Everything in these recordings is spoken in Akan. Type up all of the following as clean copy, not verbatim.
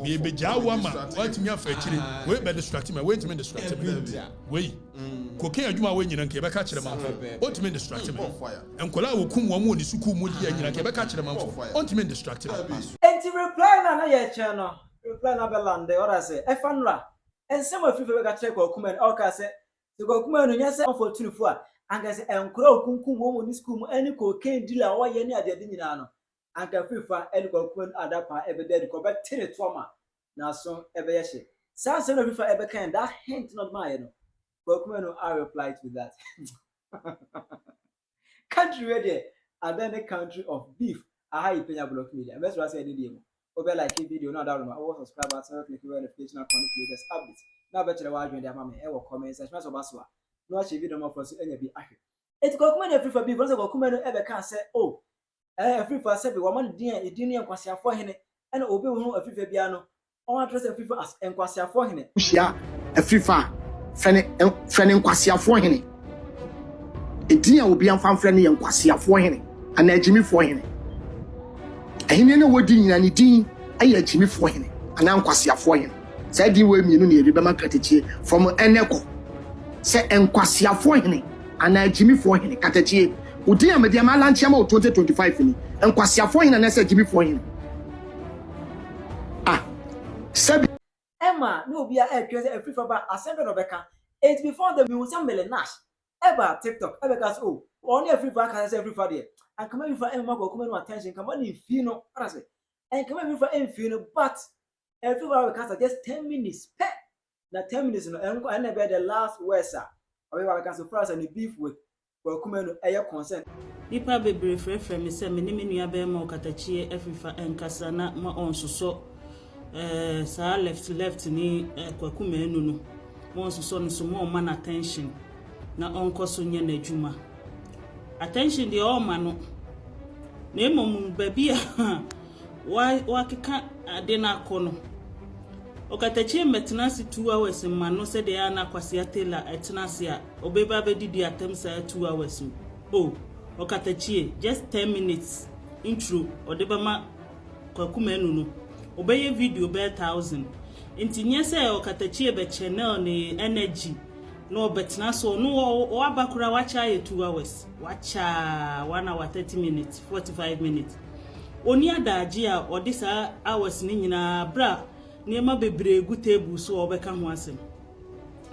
me be jawama what me afa chiri we be distract me wait me distract me we cocaine adwuma we nyina nke be ka kire manfo what me distract me enkola wo kum wo mo ni suku mo di nyina nke be ka kire manfo what me distract me enti reply na ye che no reply na be lande ora say e fanra ensem afife be ka kire ko kuma o ka say the ko kuma no nya say unfortunate fu a anga say enkora okunkum wo mo ni suku mo ani cocaine dealer wo ye ni ade nyina no anka fifa eni ko kuma adapa ebe dead ko be tire toma na so ebe ye she sanse no fifa ebe kan that hint not my no ko kuma no I replied with that country where there and then the country of beef aha ipenya block media best was say dey mo obe like video na that o subscribe and click the notification icon to latest updates na be chere wa adwen dey ama me e wo comment section so baso no achi video mo for so enya bi ahwe et ko kuma no fifa beef ko kuma no ebe kan say oh Afrifa say be woman din enkwasiafo hene ena obi hu Afrifa bia no on address Afrifa as enkwasiafo hene uhia Afrifa fene enkwasiafo hene edin a obi amfa mfre ne enkwasiafo hene ana ajimifo hene ehine ne wodi nyina ne din aye ajimifo hene ana enkwasiafo hene say din we mienu ne ebi be makatechie from eneko say enkwasiafo hene ana ajimifo hene katechie Udi amedi amalanchi ama 2025 ni enkwasiafo hina na se jimifo hina sabi Emma no obi a twese Afrifa ba asembe no beka it before the music melenash eba TikTok ebeka so oni Afrifa ka se Afrifa there and come Afrifa Emma go come no attention come on fi no arase and come Afrifa fi no but Afrifa ka just 10 minutes na 10 minutes no enko na be the last words we ka so France and beef with Wakumenu eye consent nipa bebre frefre me se me ni menua be ma okatachie Afrifa enkasa na ma onsoso sa left ni kwakumenu no mo onsoso no so mo man attention na onkoso nye na adwuma attention de o ma no na emom ba bia wa keka ade na akono okatachie metenasi 2 hours ma no se de ya na kwase atela etenasi a obeba bedidi atem sa 2 hours oh okatachie just 10 minutes intro odeba ma kwakumenu no obeye video be 1000 intinye se okatachie be channel ni energy no obetenasi no wabakura wacha ye 2 hours wacha 1 hour 30 minutes 45 minutes oni adaji a odisa hours ni nyina bra Nema bebre gu table so obeka ho asem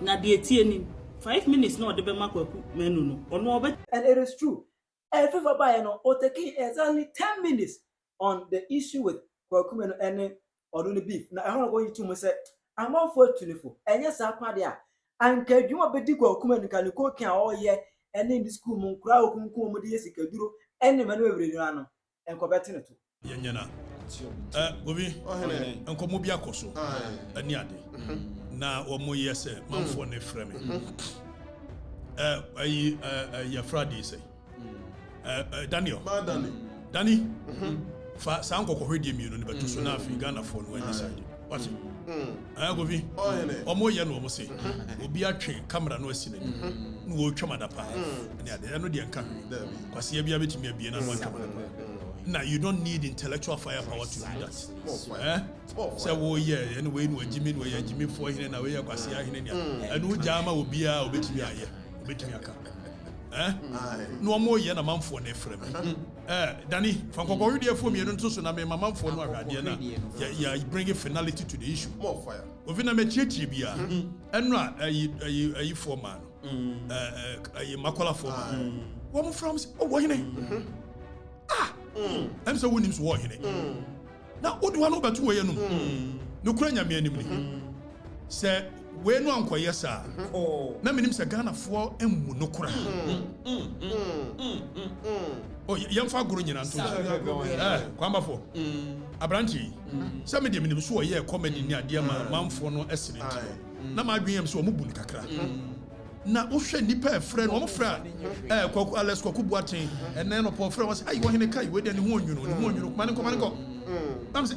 na de etie ni 5 minutes na odebe makwaku menu no ono obe and it is true Afrifa by no o taking exactly 10 minutes on the issue with kwakumenu ene odun beef na ehon go yitu mo say amon for 24 enye sa pade a anka dwuma bedi kwakumenu kan ko kan o ye ene in school mo nkura okunkum mo de yesika duro ene manu ebre no ano enko betene to yenyana Gobi enkomo bi akoso ani ade na omo yese manfo ne frame ya Friday say Daniel Dani fa sanko ko hwede mi no ne beto so na afi Ghana for no any side what Gobi omo ye no omo say obi atwe camera no asi nani no wo twama da pa ani ade eno de enka kwase bia betimi abie na no twama da pa. Now you don't need intellectual firepower to do that. Say wo ye anyway no agimi no ye agimi for hine na we ye kwase ahine nia. Anu jama obi a obetimi aye. Obetimi aka. No mo ye na manfo na efrem. Dani fankoko wi de fo mi no nto so na me manfo no ahwade na ya bring finality to the issue. More fire. Ovi na me chichi bia. Enu a ayi for man. Ayi makola for man. Wo mo from wo hine. I'm so winning war in it. Now, what do I know about 2 a.m.? No crania me anymore. Say, where no uncle, yes, sir. No, me name's a Ghana for and no cry. Oh, young far growing in Antonio. Quamba for a branchy. Some of them so a year comedy near dear man for no estimate. Now, my dreams so mubun kakra. Na ohwe nipa friend o mo fra kwaku Alex kwaku Boateng and then upon friend was ayi wo hene kai we de ne ho onwuno mane ko tam say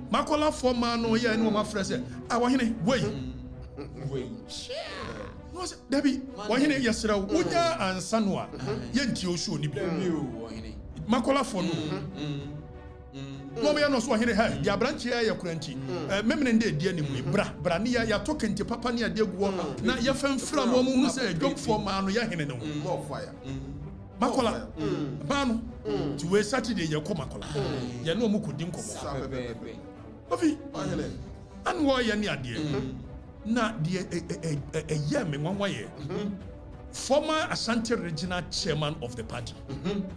makola for man no ye ne wo ma fra say wo hene wei no say Debbie wo hene yesra wonya ansa no a ye nti o show ni bi makola for no no me ya no so hene ha dia branche ya kuranti memne nde dia ni mu bra ni ya to kente papa ni ade guo na ya famfira mo mu hu se dwomfo ma no ya hene no more fire makola ba no ti we Saturday ya ko makola ya no mu kodi nkomo ofi an wo ya ni ade na de ya me nwanwa ye former Ashanti regional chairman of the party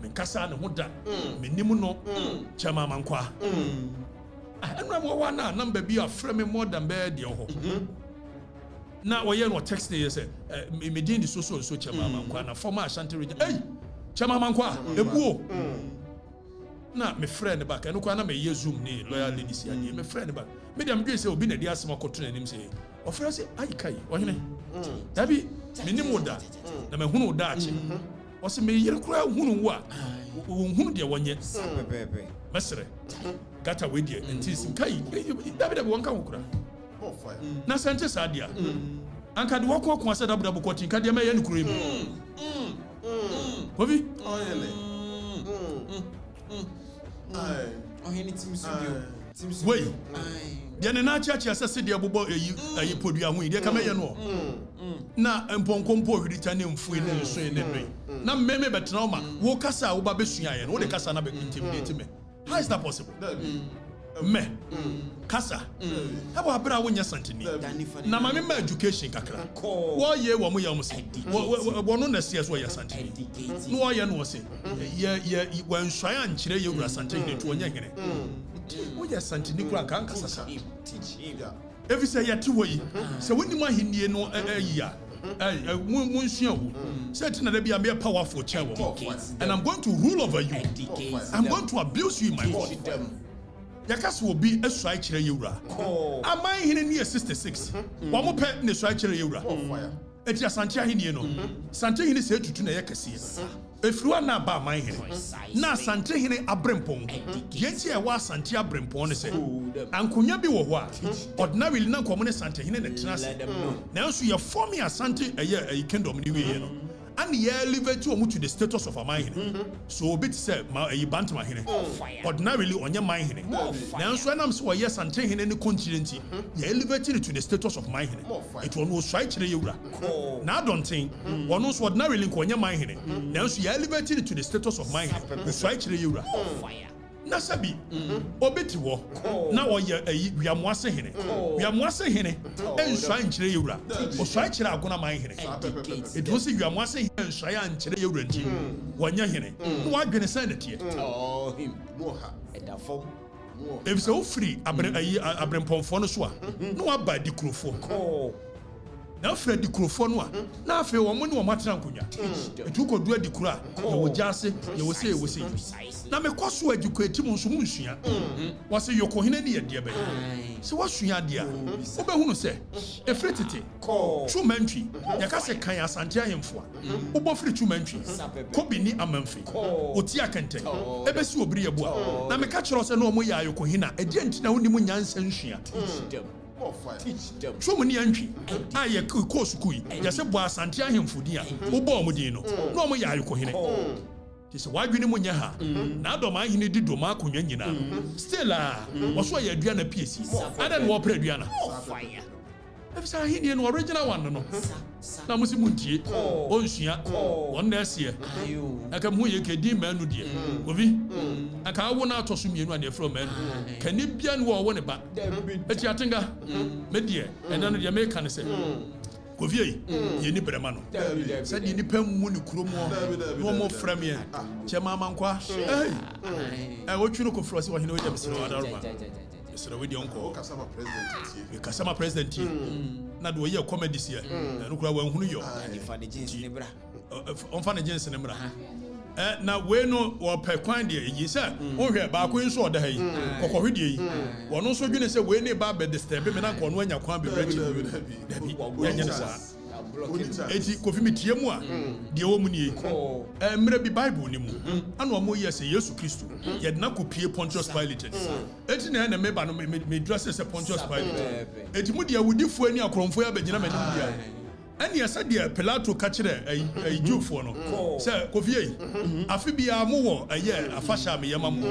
menkasa ne hoda menim no chairman Mankwa anwa mo wa na number bi afre me more than be de ho na wo ye no text dey say me din di so chairman Mankwa na former Ashanti region chairman Mankwa ebuo na me friend back eno kwa na me ye zoom ni loyal ladies ya me friend back me dem dwe say obi na di asema koto na nim say ofra say ai kai wo hene dabi menim oda na me hunu oda achi o se me yere kura hunu wo a hunu de wonye pepepe mesre gata we de entis kai dabi wonka wo kura na sente sadia anka de woko ko asa dabi ko tin ka de me ye nkuru mu obi wait dia ne na chachi asase dia bobo ayi podua hu dia ka meye no na mponkompo hwirita ne mfu ne nso ne no na meme betena ma wo kasa wo ba besua ye no wo de kasa na be intimidate me how is that possible me kasa abo abra wo nya santini na ma me education kakra wo ye wo mo ya mo se wo no na sia so ya santini no wo ye no wo se ye wan hwan ankyere ye wura santini to wonya hene wo ya santini kura kan kasa evi say ya ti wo yi se woni ma hinnie no ya mun sua wo say tina da bia me powerful chair wo and I'm going to rule over you I'm going to abuse you in my body yakase will be a strike kire yewura amai hene ne 66 wo mo pe ne strike kire yewura eti asante ahenie no sante hene se tutu na yakase efruwa na ba amai hene na sante hene abrempon yenti e wa sante abrempon ne se ankonya bi wo ho a ordinary na nkomo ne sante hene ne tenase na nso ye form ya sante eye kingdom ni we no and ye elevate you to the status of a man. So bit say a bant my hene. Ordinarily on your mind hene. Now so I'm so yes and take any continent. Ye elevated it to the status of my hene. It will no strike to the Eura. Now don't think one knows ordinarily on your mind hene. Now so ye elevated it to the status of my hene. Strike to the Eura. Nasabi obeti wo na wo ye wiamwase hene wiamwase hene enswa nkyere yewura o swa kyere agona man hene it was wiamwase hene enswa ya nkyere yewura nti wonya hene no wadwene san netie him no ha edafo if so free abrempomfo no so a no waba di krofo na Fred Krofo no a na afi wo mo ne wo matena nkonya etu ko du adikuru a ye wo jase ye wo se na me kwaso adikuru etimu nso mu nsua wo se yoko hene ne ye de be se wo sua de a wo be hunu se efritete chumantwi ya ka se kan asante ahemfo a wo bo firi chumantwi ko bi ni amamfi oti akante ebe si obiri ye bo a na me ka kiro se no mo ya yoko hena e de ntina woni mu nyansa nsua teach them. So many entry. I ye course kui. Ya se bo asante ahemfo dia. Wo bo mo din no. No mo ya yoko hene. This why we mu nya ha. Na do ma hene di do ma konwa nyina. Still wo so ya aduana PSC. Adan wo pra aduana. Fire. If say hene no original one no. Na mo si muntie. Onsua. Won na ase. Aka mu ye kedi manu die. Obi. Aka wo na atoso mienu ane from manu. Kani bia no wo ne ba. Eti atenga. Me die. Ena no die me kan se. Kovie ye ni brema no. Say di ni pam mu ni kuromo. No mo frame ye. Chema mankwa. Wo twino ko frosi wo hene wo je bisiro adaruma. Bisiro we di onko. Kasama president na do ye comedy here. Na kura wa hunu yo. On fa ne jeans ne mra. Na we no wo pe kwan de yi se wo hwe ba ko nso oda hayi kokko hwe de yi wo no so dwene se we ne ba be disturb me na ko no anya kwan be break dabi ya nya sa eti kofi mitie mu a de wo mu ni mra bi bible ni mu ana o mo ye se Yesu Kristo ye na ko pie Pontius Pilate eti na me ba no me dress se Pontius Pilate eti mu de awudifo ani akromfo ya begina mani dia ɛne ɛsɛ deɛ Pilato ka kyerɛ ɛyi Jewfoɔ no sɛ Kofi afi bia mo wɔ ɛyɛ afahyɛ ameyɛma mo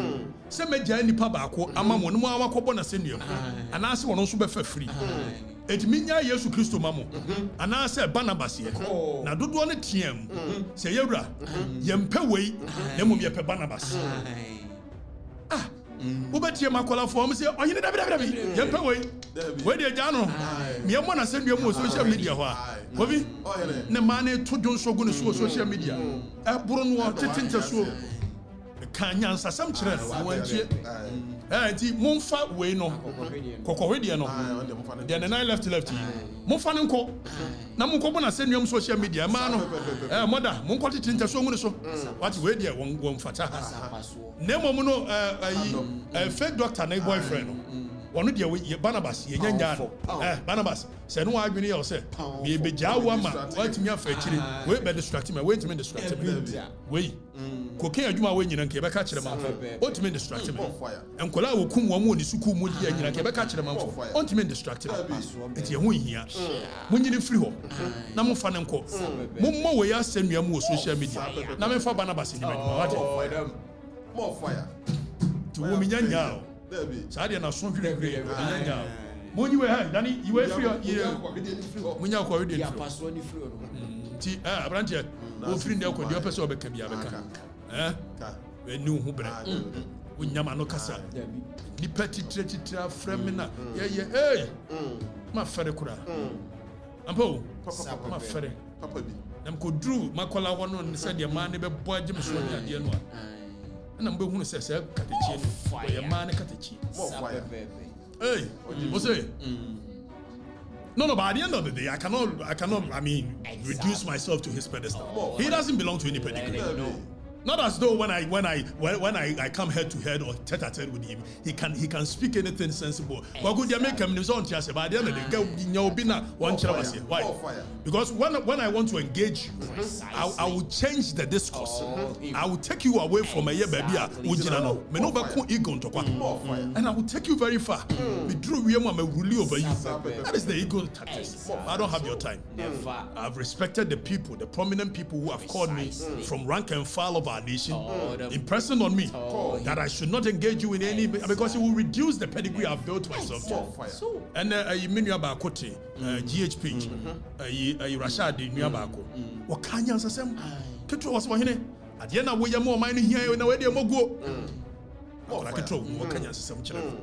sɛ mɛgya nipa baako ama mo no mo awakɔbɔ na sɛnua anaasɛ wɔn nso bɛfa firi etimi nya Yesu Kristo ma mo anaasɛ Barnabas yɛ na dodoɔ no team sɛ yɛwura yɛmpɛ wei na mmom yɛpɛ Barnabas wobɛtie makɔlafoɔ m sɛ ɔhene dabi yɛmpɛ wei deɛ gya no meɛmmɔ na sɛnnua mu wɔ social media hɔ a Kofi ne maa ne to dwo nso gu ne so wɔ social media ɛboro no wɔ tete ntɛsuo ka nyansasɛm kyerɛ no wantie nti momfa wei no kɔkɔhwe deɛ no deɛ ne nan left yi momfa ne nkɔ na monkɔbɔ na sɛnnua mu social media maa no mɔda monkɔ tete ntɛsuo mu ne so wate wei deɛ wɔmfata na mmom no fake doctor ne boyfriend no wɔno deɛ Barnabas yɛnya nyaa no Barnabas sɛ no wadwene yɛ wo sɛ meyɛbɛgyaa wo ama woatumi afa akyire wei bɛdistract me wontumi distract me wei kokain adwuma wei nyina nka yɛbɛka kyerɛ mamfo ɔntumi distract me nkɔla a wɔkum wɔn wɔ ne sukuu mu di nyina nka yɛbɛka kyerɛ mamfo ɔntumi distract me nti ɛho nhia monyini firi hɔ na momfa ne nkɔ mommɔ wei asɛnnua mu wɔ social media na memfa Barnabas nim adwuma wate nti wɔ menya nyaa o saa deɛ na so hwere nya monyi we ha dani yiwe free munya ko we ti abrantie o free ndɛ ko deɛ pɛsɛ obɛka bia bɛka we ni hu bre unyama no kasa ni petitira frame na ye ma fere kura ampo ma fere papa bi nam ko dru makola wono ne sɛ deɛ ma ne bɛbɔ agye so ne adeɛ no a na mbe hunu sɛ katechi no yɛ ma ne katechi no but at the end of the day I cannot reduce myself to his pedestal. He doesn't belong to any pedigree. Not as though when I come head to head or tete a tete with him, he can speak anything sensible. But good, you make him his own chance. By the end of the day, why? Because when I want to engage you, I will change the discourse. I will take you away from a baby, and I will take you very far. We drew we am rule over you. That is the ego tactics. I don't have your time. I've respected the people, the prominent people who have called me from rank and file of our nation, impressing on me that I should not engage you in any, because it will reduce the pedigree I've built myself to. And Minya Bakote, GHP, Rashad Nyabako, Wakanya Sasem, Ketro was Wahine, at the end of William Moore, mine here in a way, Mogo. Like a troll, Wakanya Sam Channel.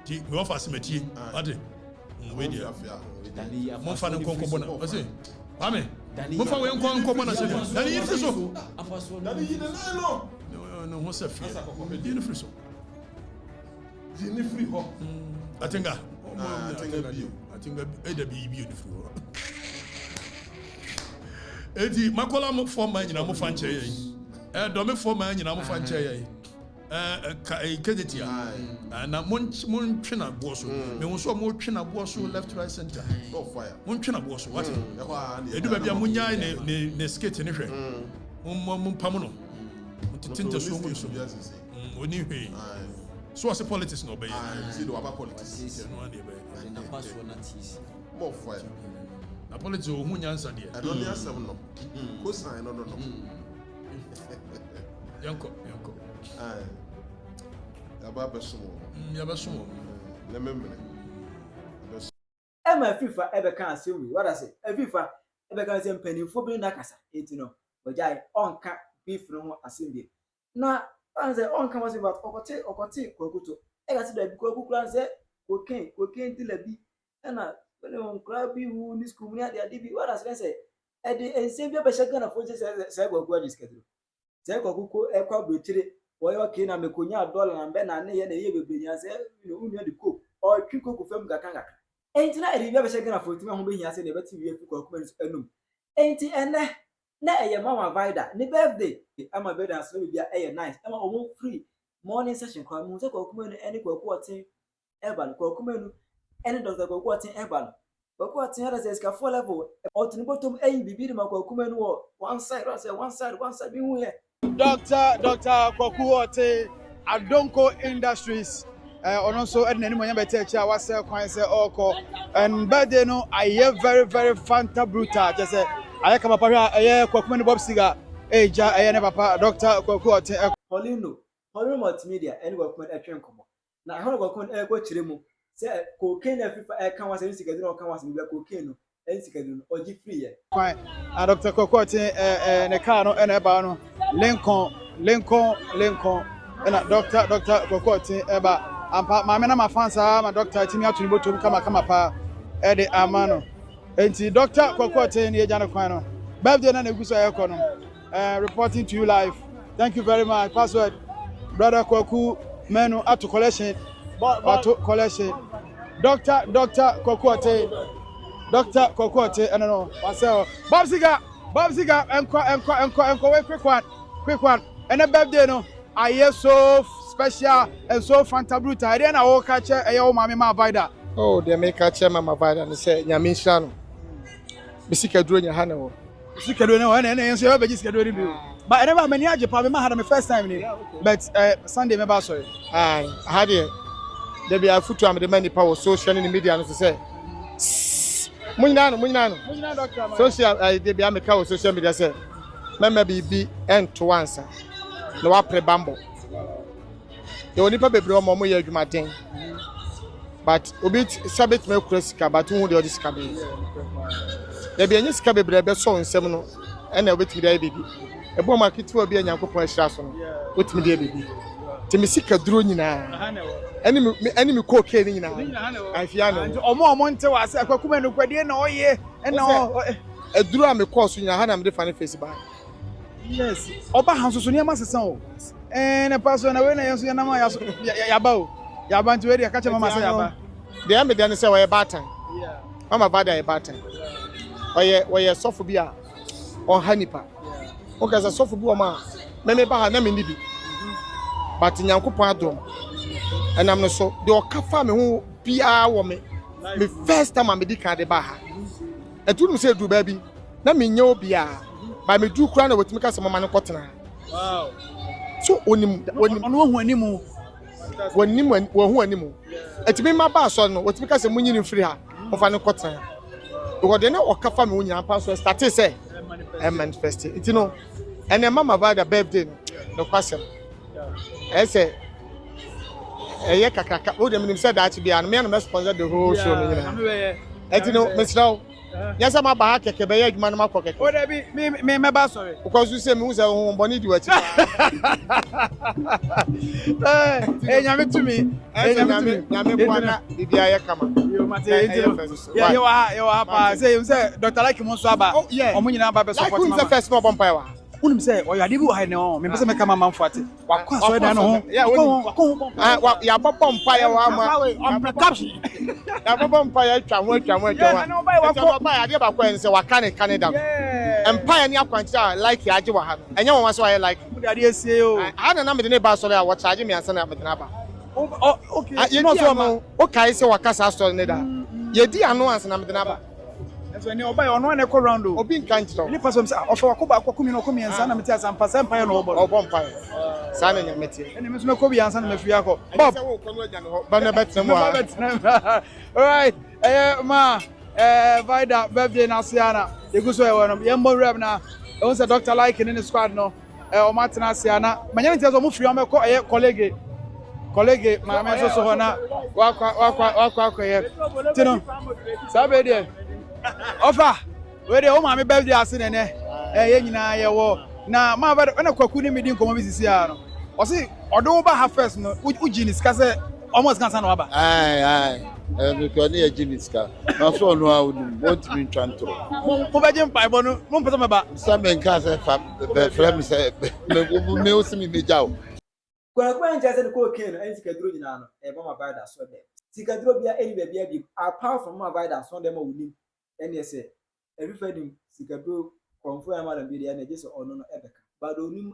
Me offer Simeti, Ade, Wedia, Monfan and Concobona, was it? Amen. Mofa we nko na se dani yin friso dani yin na no ho se fie yin friso yin free ho atinga bi yin free ho edi makola mo form ma nyina mo fa nche yi do me form ma nyina mo fa nche yi kejetia na mon twena bo so me ho so mo twena bo so left right center mon twena bo so what edu ba bia munya ne skate ne hwe mon pam no tinta so mo so oni hwe so as politics no be see do aba politics no ane be na pass na tisi mo fire na politics o hu nyansa de e don yasem no ko sign no yanko Emma FIFA ebe kan asemi what I say FIFA ebe kan say mpanimfo bi na kasa eti no ojai onka beef no ho asemi na an say onka was about okote kwakuto e ga se da bi kwakuku an say koken ti labi na when on crab bi hu ni school ni ade bi what I say e de ense bi be shaka na fo say kwakuku dis kedro say kwakuku e kwa brotire woyo okay na mekonya $1 na mbe na ne ye na ye bebrenya se unu de ko o twiko ko fam gakanga enti na eri bia be shege na fotime ho behia se ne beti wie fuko ko enum enti ene na eye mama vida ne birthday ama be dance no bia eye nice ama omo free morning session kwa mu se ko kuma enu eni ko otin ebal ko kuma enu eni doctor ko otin ebal ko otin era se ska 4 level otin bottom eyi bibiri ma ko kuma enu one side bi hu ye Dr. Kwaku Ote, Adonko Industries, ono so e na ni monya beta echi a wase kwan se oko and birthday no I very very fanta brutal just say aye ka papa aye Kwaku Bob Siga eja aye ne papa Dr. Kwaku Ote Paulino multimedia any Kwaku etwen komo na ho Kwaku go chire mu say cocaine afifa kan wase sikaduro no kan wase bia cocaine no en sikaduro no oji free ye kwan Dr. Kwaku Ote ne car no na eba no Lincoln na Dr. Kwaku Ote eba ampa ma me na ma fansa ma doctor timi atuni botom kama pa e de amano enti Dr. Kwaku Ote ne eja no kwan no birthday na neguso ayeko no reporting to you live. Thank you very much. Password brother Kwaku menu auto collection Dr. Kwaku Ote Dr. Kwaku Ote no wasel Bob Siga enko we quick one and a birthday no I hear so special and so fanta brutal. I na wo ka che eyo mama ma vida. Oh, they make a chairman my vida and say nyame hia no. Bisika duro nya ha na wo. Bisika duro na wo na enso e be bisika duro ni bi. But I never many aje pa me ma had my first time ni. But Sunday me ba sorry. I had it. There be a foot am the many power social media no say. Munyina doctor. Social they be am ka social media say. Mama bibi end to answer. No wa pre bambo. The only people bebre omo ye adwuma den. But obi sabet me kurasika but who the sika be. There be any sika bebre be so nsem no. E na obetimi dey bibi. E bo market obi anyankopon ahira so no. Otimi dey bibi. Timi sika duro nyina. Enemy cocaine nyina. Afia no. Omo nte wa se Kwaku no kwade na oye e na eduro am course nyina ha na me dey fan face ba. Yes. Oba hanso so niam asesan o. Na paso na we na yenso na ma ya ba o. Ya ba nti we dey ka che mama say ya ba. Dey am dey say we batan. Yeah. Mama bada e batan. Oye sofo bi a on hanipa. O ka say sofo bi o ma me ba ha na me nibi. But nyankopon adom. Enam no so dey o ka fa me ho bia wo me. Me first time am dey ka dey ba ha. Etunu say du ba bi na me nya obi a by me do kura na wetimi ka se mama no kotena. Wow. So onim ono hu animu. Wo hu animu. Etimi ma ba so no wetimi ka se munyini free ha. Mo fa no kotena. Because dey na o ka fa me unya pa so start say manifest. It you know. And then mama ba the birthday no kwasem. Say ye kakaka o dem nim say that be an me na sponsor the whole show no nyina. You know, Mr. Yes, I'm about to get a man. Oh, me ba sorry. Because you say, Musa, who bonny do it. Hey, nyame to me. Hey, nyame bwana, Bibiaya kama. Yeah, you are. Say, Dr. Like Monsaba. Oh, yeah. Omunyina ba be support. Who's the first no bomb? Unim say oyade bi wo ha ne o me pese me kama manfoate wakwa so da no ho ya bobom pa ya wa ma on caption ya bobom pa ya twa ho wa ba ya de ba kwa en se waka ne Canada empire ni akwancha like ya age wa ha no enye won so ya like de ade esie o ha na me de ne ba so ya wa charge me ansa na me de na ba okay you know so no o kai se waka sa store ne da ye di anu ansa na me de na ba. So ni oba ono na ko round o obi nkan kiro ni person say ofa wakoba akokumi no komi ensa na meti asampa sempa no obo mpire sa na nyameti eni me so me ko bi ansa na mafiri akọ bob ba na betem wa all right ma vida birthday na siana eguso e wono ye mo rep na e say Dr. Like in the squad no o matena siana manya ntia so mo firi am ko colleague ma me so ho na wakwa ye tino sabe de Ofa, we dey o ma me birthday ase nene. Ye nyina ye wo. Na ma ba na Kwaku ni medi nkomo bi sisi ya no. O se odo ba ha first no, uji ni ska se almost kan sa na waba. Ai. Because ni eji ni ska. Na so no a odum, want me twantro. Mo ba je mpai bo no, mo pese me ba. Sa men ka se fa be frame se me o se mi meja o. Kwaku anja se ko ken no, en sikaduro nyina no, e ba ma ba da so de. Sikaduro bia eni bia bi apart from ma ba da so de ma wuni. And yes, everybody sikado confirm madam bi dey na just ono no ebeka but onim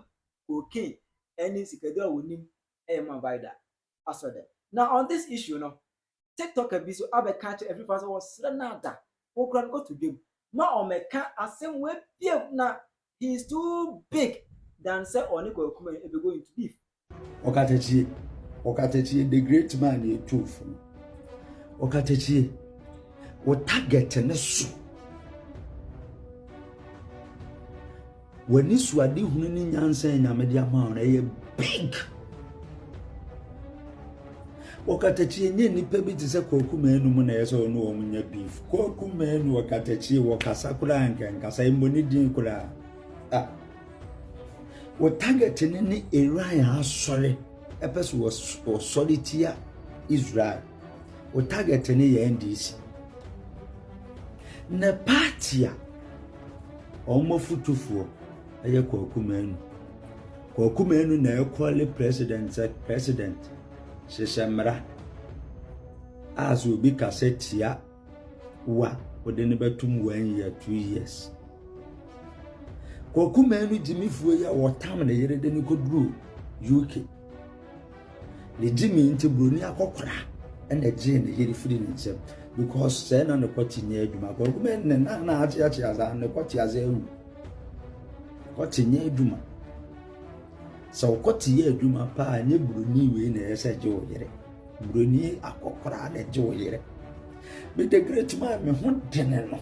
okay any sikado onim e man vida aso dem. Now on this issue no TikTok abi so abeka che every person was nada wo kran go to game ma o meka asem we bia na he is too big than say oni Kwaku e be going to beef okatachi Okatachi, the great man, a truth. Okatachi, what target and a soup. When this were the Hunian saying, I'm a dear man, a big. Okatachi, any pebble is a cocumen, when I saw no woman beef. Cocumen, Wakatachi, Wakasakura, and Kasai Monidin. Ah, what target in any area, sorry, a person was solitaire Israel. What target any NDC. Na party almost futufu. Aya Kwakumenu na equally president Sheshamra as will be cassetia wa within betum 1 year 2 years. Kwakumenu Jimmy Fuya or Tam the year then could rule UK. The Jimmy into Brunia Kokra and the Jane the year feeding himself because sen on the potty near Duma Kwakumen and not as on the potty as a Koti nye duma. So koti ye duma pa nye bruni we na ese jo yere. Bruni akokora na jo yere. Be the great man me ho dene no.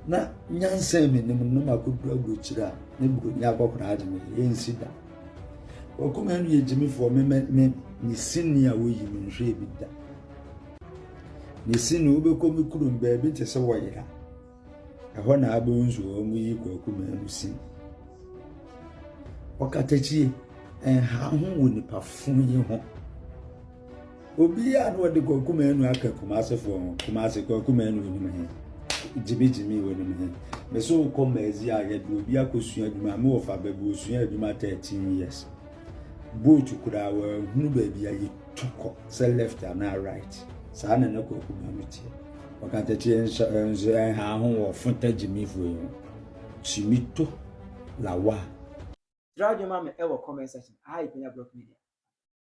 Na nyanse me ne no makodu agochira ne bruni akokora ade me ensida. Okuma enu ye jimi fo me ni sinia wo yi me nhwe bi da. Ni sinu obekomi kurum ba bi te se wo yera. Eho na abonzu o mu yi Kwakuma enu sin. Okatachi ha hu woni pa fun yi ho obi ya no de Kwakuma enu aka Kumase fo Kumase Kwakuma enu ni me jimi woni me me so ko mazi a ye do obi akosua aduma me wo fa babu osua aduma 13 years boat kura wa hunu ba bia yi tuko se left and right sa na na Kwakuma enu tie Okatachi enzo ha hu wo funta jimi fo yi chimito lawa Drag your mama ever comment section. Hi, Penya Block Media.